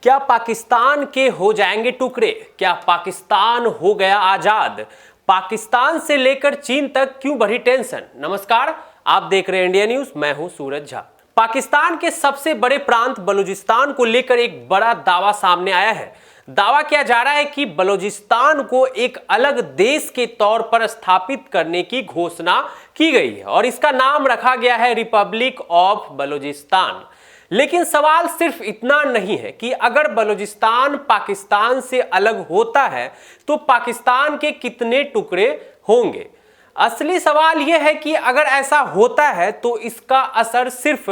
क्या पाकिस्तान के हो जाएंगे टुकड़े? क्या पाकिस्तान हो गया आजाद? पाकिस्तान से लेकर चीन तक क्यों बढ़ी टेंशन? नमस्कार, आप देख रहे हैं इंडिया न्यूज। मैं हूं सूरज झा। पाकिस्तान के सबसे बड़े प्रांत बलूचिस्तान को लेकर एक बड़ा दावा सामने आया है। दावा किया जा रहा है कि बलूचिस्तान को एक अलग देश के तौर पर स्थापित करने की घोषणा की गई है और इसका नाम रखा गया है रिपब्लिक ऑफ बलूचिस्तान। लेकिन सवाल सिर्फ इतना नहीं है कि अगर बलूचिस्तान पाकिस्तान से अलग होता है तो पाकिस्तान के कितने टुकड़े होंगे। असली सवाल यह है कि अगर ऐसा होता है तो इसका असर सिर्फ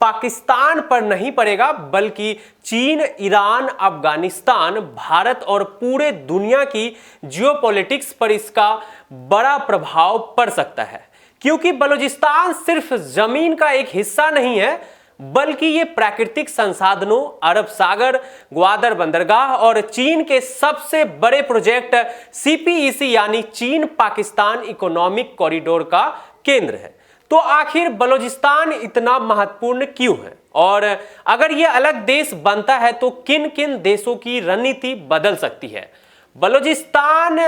पाकिस्तान पर नहीं पड़ेगा बल्कि चीन, ईरान, अफगानिस्तान, भारत और पूरे दुनिया की जियोपॉलिटिक्स पर इसका बड़ा प्रभाव पड़ सकता है। क्योंकि बलूचिस्तान सिर्फ जमीन का एक हिस्सा नहीं है बल्कि ये प्राकृतिक संसाधनों, अरब सागर, ग्वादर बंदरगाह और चीन के सबसे बड़े प्रोजेक्ट सीपीईसी यानी चीन पाकिस्तान इकोनॉमिक कॉरिडोर का केंद्र है। तो आखिर बलूचिस्तान इतना महत्वपूर्ण क्यों है और अगर ये अलग देश बनता है तो किन किन देशों की रणनीति बदल सकती है? बलूचिस्तान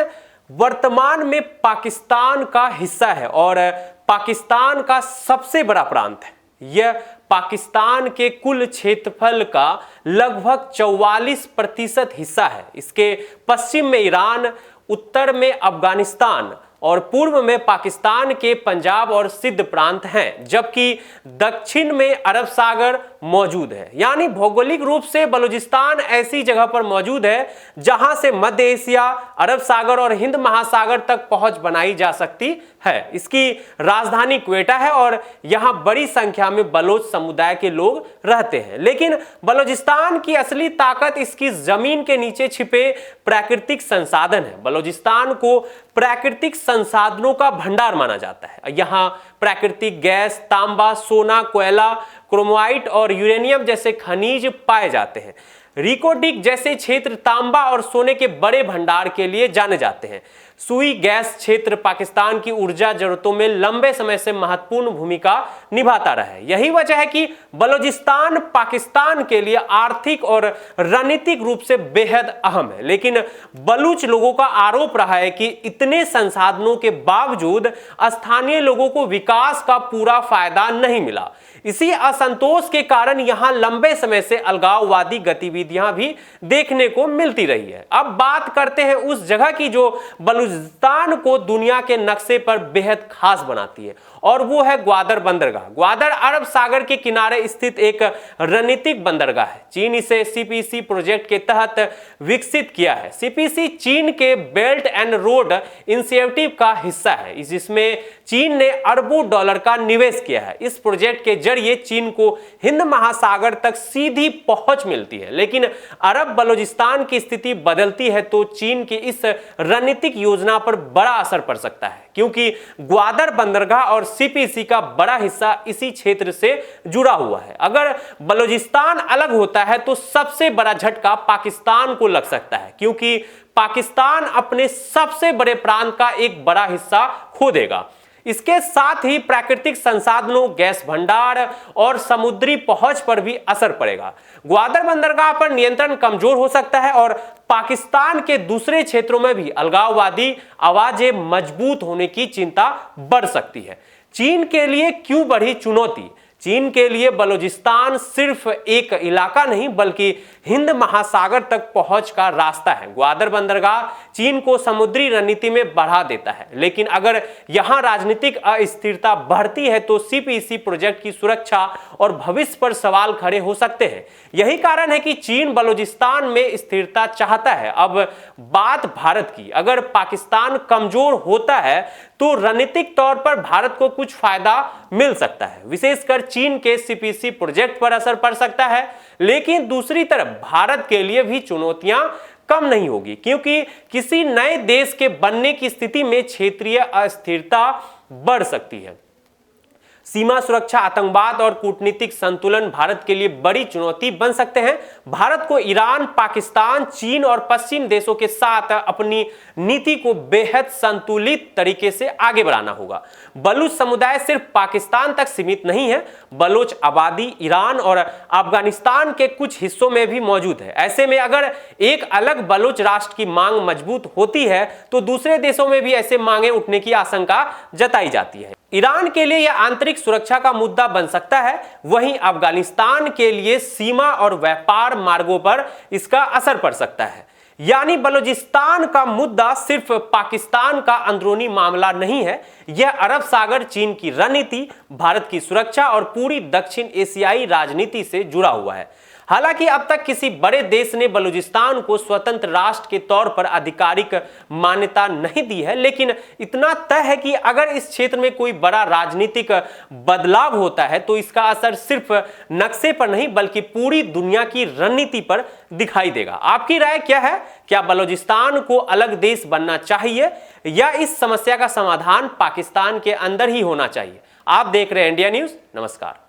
वर्तमान में पाकिस्तान का हिस्सा है और पाकिस्तान का सबसे बड़ा प्रांत है। यह पाकिस्तान के कुल क्षेत्रफल का लगभग 44% हिस्सा है। इसके पश्चिम में ईरान, उत्तर में अफगानिस्तान और पूर्व में पाकिस्तान के पंजाब और सिंध प्रांत हैं, जबकि दक्षिण में अरब सागर मौजूद है। यानी भौगोलिक रूप से बलूचिस्तान ऐसी जगह पर मौजूद है जहां से मध्य एशिया, अरब सागर और हिंद महासागर तक पहुंच बनाई जा सकती है। इसकी राजधानी क्वेटा है और यहां बड़ी संख्या में बलोच समुदाय के लोग रहते हैं। लेकिन बलूचिस्तान की असली ताकत इसकी जमीन के नीचे छिपे प्राकृतिक संसाधन है। बलूचिस्तान को प्राकृतिक संसाधनों का भंडार माना जाता है। यहाँ प्राकृतिक गैस, तांबा, सोना, कोयला, क्रोमाइट और यूरेनियम जैसे खनिज पाए जाते हैं। रिकोडिक जैसे क्षेत्र तांबा और सोने के बड़े भंडार के लिए जाने जाते हैं। सुई गैस क्षेत्र पाकिस्तान की ऊर्जा जरूरतों में लंबे समय से महत्वपूर्ण भूमिका निभाता रहा है। यही वजह है कि बलूचिस्तान पाकिस्तान के लिए आर्थिक और रणनीतिक रूप से बेहद अहम है। लेकिन बलूच लोगों का आरोप रहा है कि इतने संसाधनों के बावजूद स्थानीय लोगों को विकास का पूरा फायदा नहीं मिला। इसी असंतोष के कारण यहां लंबे समय से अलगाववादी गतिविधियां भी देखने को मिलती रही है। अब बात करते हैं उस जगह की जो बलूचिस्तान को दुनिया के नक्शे पर बेहद खास बनाती है और वो है ग्वादर बंदरगाह। ग्वादर अरब सागर के किनारे स्थित एक रणनीतिक बंदरगाह है। चीन इसे सीपीसी प्रोजेक्ट के तहत विकसित किया है। सीपीसी चीन के बेल्ट एंड रोड इनिशिएटिव का हिस्सा है, जिसमें चीन ने अरबों डॉलर का निवेश किया है। इस प्रोजेक्ट के जरिए चीन को हिंद महासागर तक सीधी पहुंच मिलती है। लेकिन अरब बलूचिस्तान की स्थिति बदलती है तो चीन की इस रणनीतिक योजना पर बड़ा असर पड़ सकता है, क्योंकि ग्वादर बंदरगाह और सीपीसी का बड़ा हिस्सा इसी क्षेत्र से जुड़ा हुआ है। अगर बलूचिस्तान अलग होता है तो सबसे बड़ा झटका पाकिस्तान को लग सकता है, क्योंकि पाकिस्तान अपने सबसे बड़े प्रांत का एक बड़ा हिस्सा खो देगा। इसके साथ ही प्राकृतिक संसाधनों, गैस भंडार और समुद्री पहुंच पर भी असर पड़ेगा। ग्वादर बंदरगाह पर नियंत्रण कमजोर हो सकता है और पाकिस्तान के दूसरे क्षेत्रों में भी अलगाववादी आवाजें मजबूत होने की चिंता बढ़ सकती है। चीन के लिए क्यों बढ़ी चुनौती? चीन के लिए बलूचिस्तान सिर्फ एक इलाका नहीं बल्कि हिंद महासागर तक पहुंच का रास्ता है। ग्वादर बंदरगाह चीन को समुद्री रणनीति में बढ़ा देता है, लेकिन अगर यहां राजनीतिक अस्थिरता बढ़ती है तो सीपीसी प्रोजेक्ट की सुरक्षा और भविष्य पर सवाल खड़े हो सकते हैं। यही कारण है कि चीन बलूचिस्तान में स्थिरता चाहता है। अब बात भारत की। अगर पाकिस्तान कमजोर होता है तो रणनीतिक तौर पर भारत को कुछ फायदा मिल सकता है, विशेषकर चीन के सीपीसी प्रोजेक्ट पर असर पड़ सकता है। लेकिन दूसरी तरफ भारत के लिए भी चुनौतियां कम नहीं होगी, क्योंकि किसी नए देश के बनने की स्थिति में क्षेत्रीय अस्थिरता बढ़ सकती है। सीमा सुरक्षा, आतंकवाद और कूटनीतिक संतुलन भारत के लिए बड़ी चुनौती बन सकते हैं। भारत को ईरान, पाकिस्तान, चीन और पश्चिम देशों के साथ अपनी नीति को बेहद संतुलित तरीके से आगे बढ़ाना होगा। बलूच समुदाय सिर्फ पाकिस्तान तक सीमित नहीं है, बलोच आबादी ईरान और अफगानिस्तान के कुछ हिस्सों में भी मौजूद है। ऐसे में अगर एक अलग बलोच राष्ट्र की मांग मजबूत होती है तो दूसरे देशों में भी ऐसे मांगे उठने की आशंका जताई जाती है। ईरान के लिए यह आंतरिक सुरक्षा का मुद्दा बन सकता है, वहीं अफगानिस्तान के लिए सीमा और व्यापार मार्गों पर इसका असर पड़ सकता है। यानी बलूचिस्तान का मुद्दा सिर्फ पाकिस्तान का अंदरूनी मामला नहीं है, यह अरब सागर, चीन की रणनीति, भारत की सुरक्षा और पूरी दक्षिण एशियाई राजनीति से जुड़ा हुआ है। हालांकि अब तक किसी बड़े देश ने बलूचिस्तान को स्वतंत्र राष्ट्र के तौर पर आधिकारिक मान्यता नहीं दी है, लेकिन इतना तय है कि अगर इस क्षेत्र में कोई बड़ा राजनीतिक बदलाव होता है तो इसका असर सिर्फ नक्शे पर नहीं बल्कि पूरी दुनिया की रणनीति पर दिखाई देगा। आपकी राय क्या है? क्या बलूचिस्तान को अलग देश बनना चाहिए या इस समस्या का समाधान पाकिस्तान के अंदर ही होना चाहिए? आप देख रहे हैं इंडिया न्यूज। नमस्कार।